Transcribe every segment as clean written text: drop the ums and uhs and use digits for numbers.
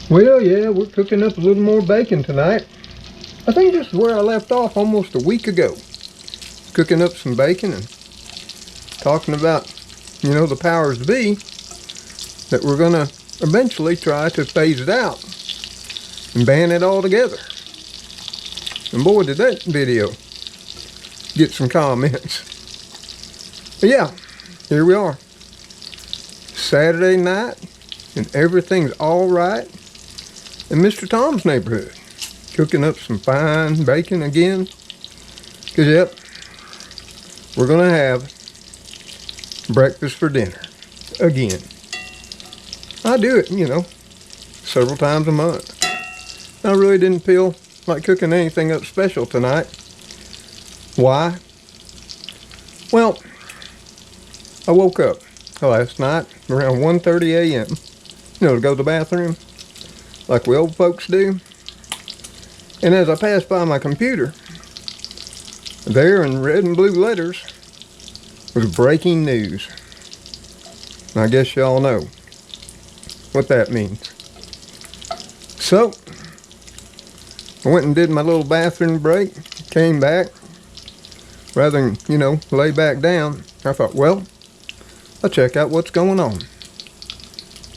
Well, yeah, we're cooking up a little more bacon tonight. I think this is where I left off almost a week ago. Cooking up some bacon and talking about, the powers to be, that we're going to eventually try to phase it out and ban it altogether. And boy, did that video get some comments. But yeah, here we are. Saturday night, and everything's all right in Mr. Tom's neighborhood. Cooking up some fine bacon again. Because, yep, we're going to have breakfast for dinner again. I do it, several times a month. I really didn't feel like cooking anything up special tonight. Why? Well, I woke up last night around 1:30 a.m. To go to the bathroom like we old folks do. And as I passed by my computer, there in red and blue letters was breaking news. And I guess y'all know what that means. So, I went and did my little bathroom break, came back. Rather than, lay back down, I thought, well, I'll check out what's going on.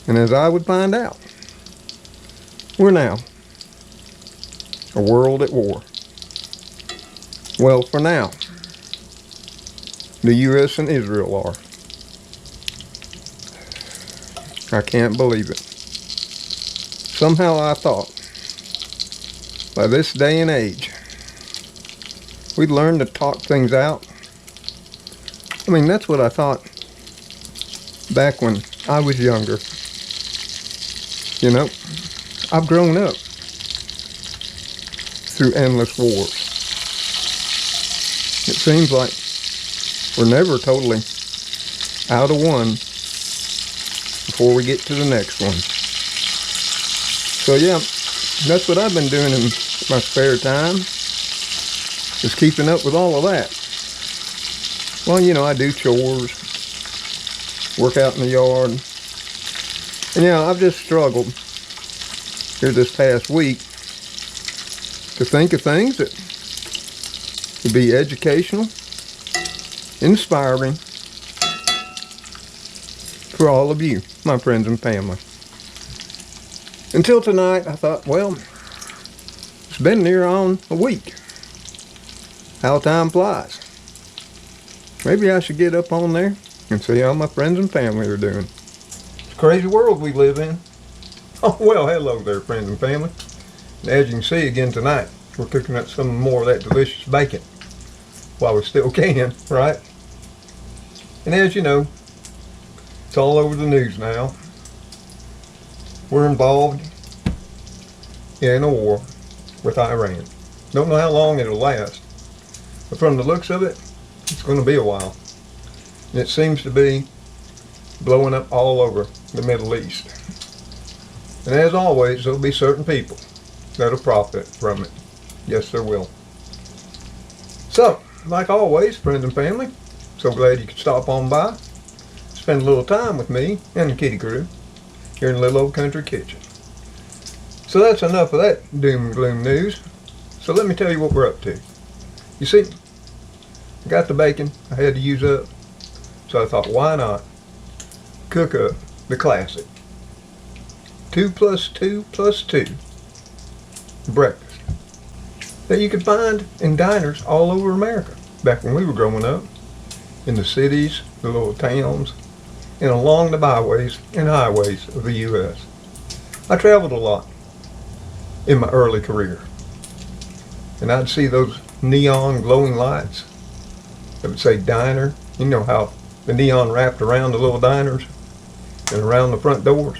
And as I would find out, we're now a world at war. Well, for now, the U.S. and Israel are. I can't believe it. Somehow I thought, by this day and age, we'd learn to talk things out. I mean, that's what I thought back when I was younger. I've grown up through endless wars. It seems like we're never totally out of one before we get to the next one. So yeah, that's what I've been doing in my spare time, is keeping up with all of that. Well, I do chores, work out in the yard. And I've just struggled here this past week to think of things that would be educational, inspiring for all of you, my friends and family. Until tonight, I thought, well, it's been near on a week. How time flies. Maybe I should get up on there and see how my friends and family are doing. It's a crazy world we live in. Oh, well, hello there, friends and family. And as you can see again tonight, we're cooking up some more of that delicious bacon while we still can, right? And as you know, it's all over the news now. We're involved in a war with Iran. Don't know how long it'll last, but from the looks of it, it's going to be a while. And it seems to be blowing up all over the Middle East. And as always, there'll be certain people that'll profit from it. Yes, there will. So, like always, friends and family, so glad you could stop on by, spend a little time with me and the kitty crew here in the little old country kitchen. So that's enough of that doom and gloom news. So let me tell you what we're up to. You see, I got the bacon I had to use up, so I thought, why not cook up the classic 2 plus 2 plus 2 breakfast that you could find in diners all over America back when we were growing up, in the cities, the little towns, and along the byways and highways of the U.S. I traveled a lot in my early career, and I'd see those neon glowing lights that would say diner. You know how the neon wrapped around the little diners and around the front doors?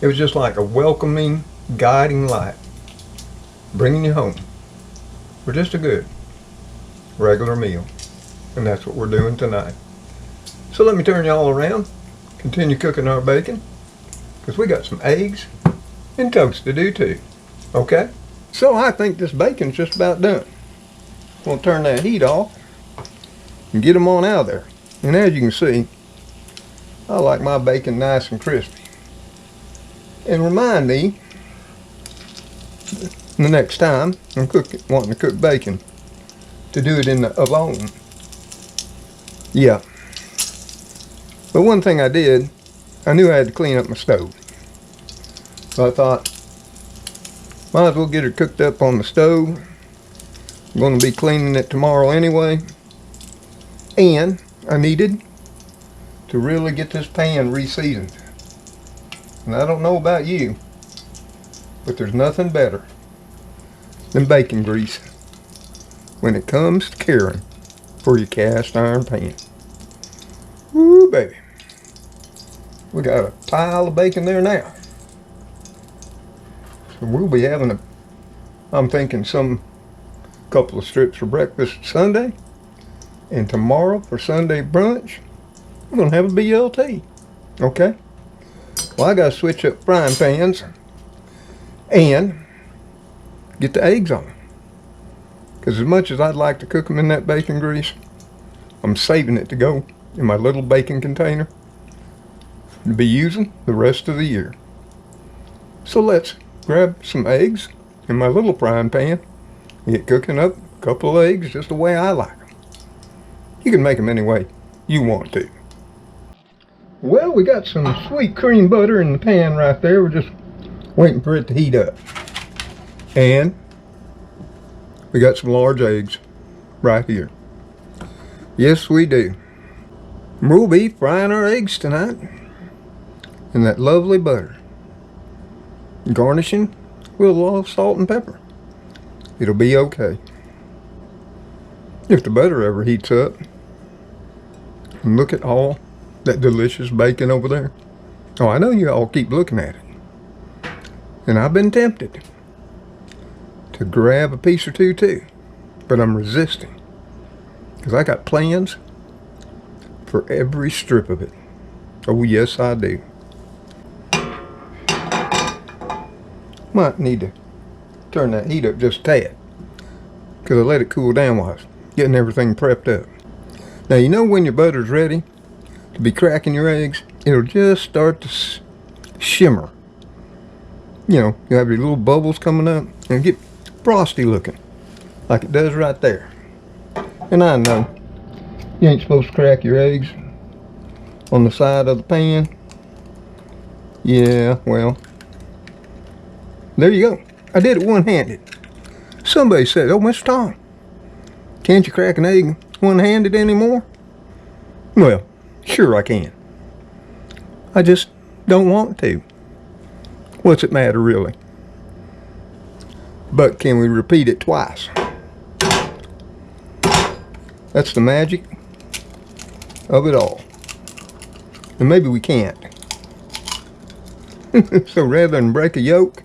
It was just like a welcoming, guiding light, bringing you home for just a good, regular meal. And that's what we're doing tonight. So let me turn you all around, continue cooking our bacon, because we got some eggs and toast to do too. Okay? So I think this bacon's just about done. We'll turn that heat off and get them on out of there. And as you can see, I like my bacon nice and crispy. and remind me the next time I'm wanting to cook bacon to do it alone. Yeah. But one thing I did, I knew I had to clean up my stove. So I thought, might as well get it cooked up on the stove. I'm going to be cleaning it tomorrow anyway. And I needed to really get this pan re-seasoned. And I don't know about you, but there's nothing better than bacon grease when it comes to caring for your cast iron pan. Woo, baby. We got a pile of bacon there now. So we'll be having I'm thinking some couple of strips for breakfast Sunday. And tomorrow for Sunday brunch, we're going to have a BLT. Okay? Well, I got to switch up frying pans and get the eggs on them. Because as much as I'd like to cook them in that bacon grease, I'm saving it to go in my little bacon container to be using the rest of the year. So let's grab some eggs in my little frying pan and get cooking up a couple of eggs just the way I like them. You can make them any way you want to. Well, we got some sweet cream butter in the pan right there. We're just waiting for it to heat up. And we got some large eggs right here. Yes, we do. We'll be frying our eggs tonight in that lovely butter. Garnishing with a little salt and pepper. It'll be okay. If the butter ever heats up, and look at all that delicious bacon over there. Oh, I know you all keep looking at it. And I've been tempted to grab a piece or two too, but I'm resisting because I got plans for every strip of it. Oh yes, I do. Might need to turn that heat up just a tad because I let it cool down while I was getting everything prepped up. Now you know when your butter's ready to be cracking your eggs, it'll just start to shimmer. You know, you have your little bubbles coming up and get frosty looking like it does right there. And I know you ain't supposed to crack your eggs on the side of the pan. Yeah, well, there you go. I did it one-handed. Somebody said, "Oh, Mr. Tom, can't you crack an egg one-handed anymore?" Well, sure I can. I just don't want to. What's it matter, really? But can we repeat it twice? That's the magic of it all. And maybe we can't. So rather than break a yolk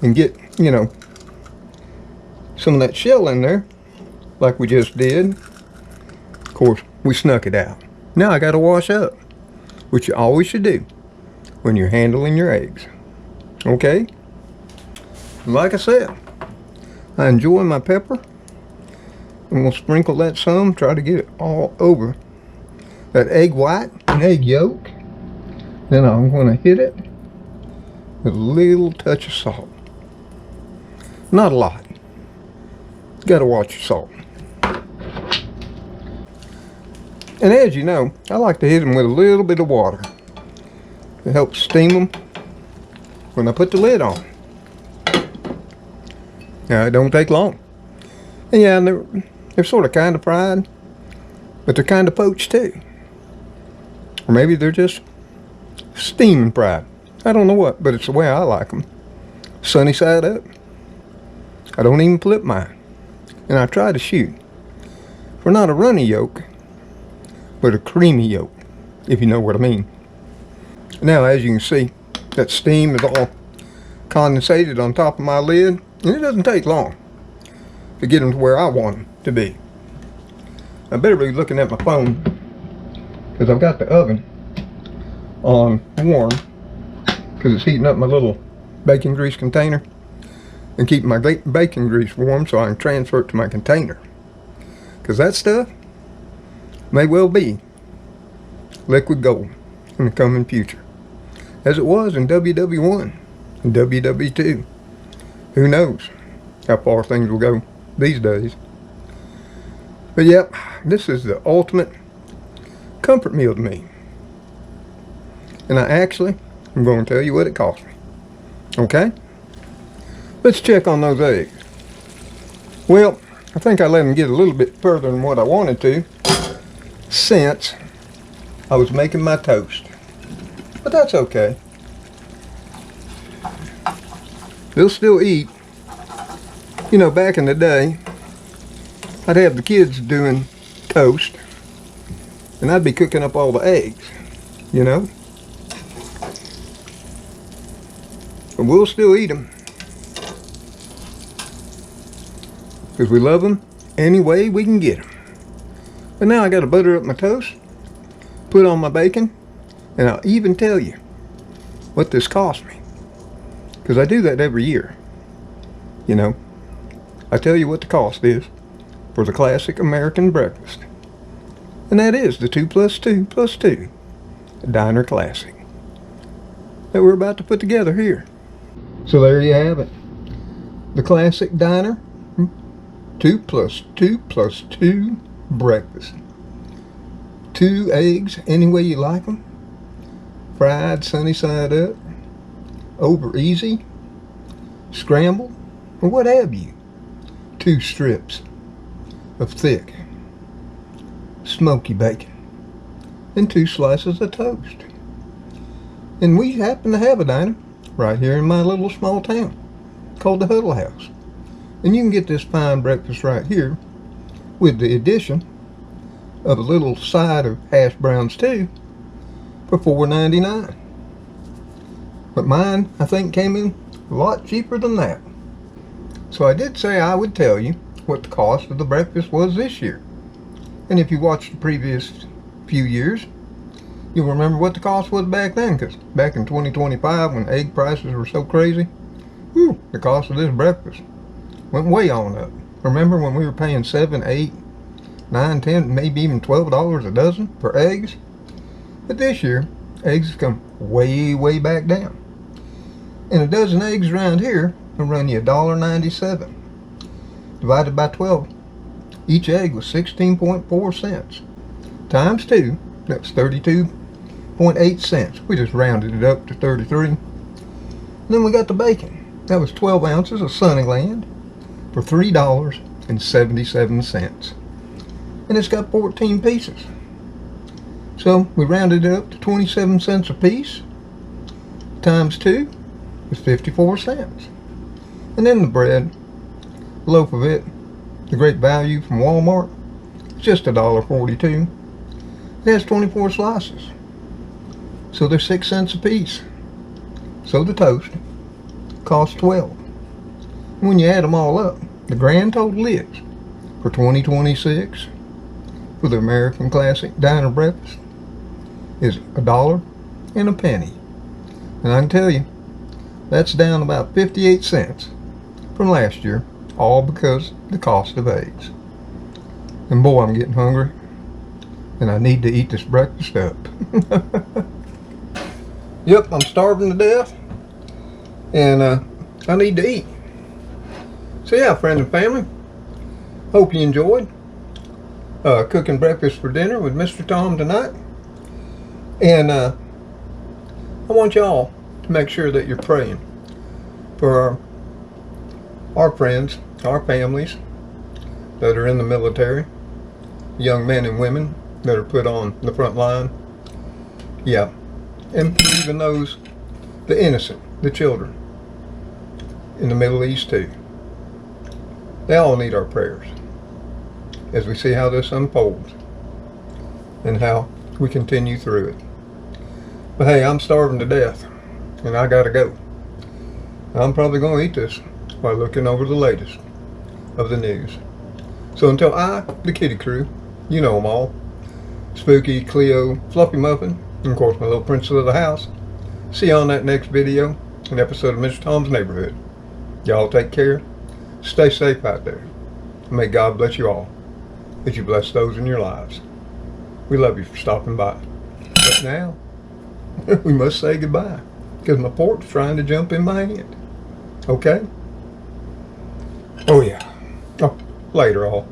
and get, you know, some of that shell in there, like we just did, of course, we snuck it out. Now I gotta wash up, which you always should do when you're handling your eggs. Okay? Like I said, I enjoy my pepper, and we'll sprinkle that some, try to get it all over that egg white and egg yolk. Then I'm going to hit it with a little touch of salt. Not a lot. Got to watch your salt. And as you know, I like to hit them with a little bit of water to help steam them when I put the lid on. Now, it don't take long. And yeah, they're sort of kind of fried, but they're kind of poached too. Or maybe they're just steaming fried. I don't know what, but it's the way I like them. Sunny side up. I don't even flip mine. And I try to shoot for not a runny yolk, but a creamy yolk, if you know what I mean. Now, as you can see, that steam is all condensated on top of my lid, and it doesn't take long to get them to where I want them to be. I better be looking at my phone because I've got the oven on warm because it's heating up my little bacon grease container and keeping my bacon grease warm so I can transfer it to my container, because that stuff may well be liquid gold in the coming future. as it was in WW1 and WW2. Who knows how far things will go these days. But yep, this is the ultimate comfort meal to me. And I'm going to tell you what it cost me. Okay? Let's check on those eggs. Well, I think I let them get a little bit further than what I wanted to, since I was making my toast. But that's okay. They'll still eat. You know, back in the day, I'd have the kids doing toast, and I'd be cooking up all the eggs, you know. But we'll still eat them, because we love them any way we can get them. But now I got to butter up my toast, put on my bacon, and I'll even tell you what this cost me, because I do that every year. You know, I tell you what the cost is for the classic American breakfast, and that is the 2 + 2 + 2 Diner Classic that we're about to put together here. So there you have it, the classic diner 2 + 2 + 2 breakfast. 2 eggs any way you like them, fried sunny side up, over easy, scrambled, or what have you. 2 strips of thick smoky bacon and 2 slices of toast. And we happen to have a diner right here in my little small town called the Huddle House. And you can get this fine breakfast right here with the addition of a little side of hash browns too for $4.99. But mine, I think, came in a lot cheaper than that. So I did say I would tell you what the cost of the breakfast was this year. And if you watched the previous few years, you'll remember what the cost was back then, because back in 2025, when egg prices were so crazy, whew, the cost of this breakfast went way on up. Remember when we were paying $7, $8, $9, $10, maybe even $12 a dozen for eggs? But this year, eggs have come way, way back down. And a dozen eggs around here will run you $1.97. Divided by 12, each egg was 16.4 cents. Times 2, that's 32.8 cents. We just rounded it up to 33. And then we got the bacon. That was 12 ounces of Sunnyland for $3.77. And it's got 14 pieces. So we rounded it up to 27 cents a piece. Times 2 is 54 cents. And then the bread, a loaf of it, the great value from Walmart, it's just $1.42. It has 24 slices. So they're 6 cents a piece. So the toast costs 12. When you add them all up, the grand total is, for 2026, for the American Classic Diner Breakfast, is $1 and a penny. And I can tell you, that's down about 58 cents from last year, all because of the cost of eggs. And boy, I'm getting hungry, and I need to eat this breakfast up. Yep, I'm starving to death, and I need to eat. So yeah, friends and family, hope you enjoyed cooking breakfast for dinner with Mr. Tom tonight. And I want y'all to make sure that you're praying for our friends, our families that are in the military, young men and women that are put on the front line. Yeah, and even those, the innocent, the children in the Middle East too. They all need our prayers as we see how this unfolds and how we continue through it. But hey, I'm starving to death and I gotta go. I'm probably gonna eat this while looking over the latest of the news. So until the kitty crew, you know them all, Spooky, Cleo, Fluffy Muffin, and of course my little princess of the house, see you on that next video, an episode of Mr. Tom's Neighborhood. Y'all take care, stay safe out there, and may God bless you all as you bless those in your lives. We love you for stopping by. But now, we must say goodbye. because my pork's trying to jump in my hand. Okay? Oh yeah. Oh, later all.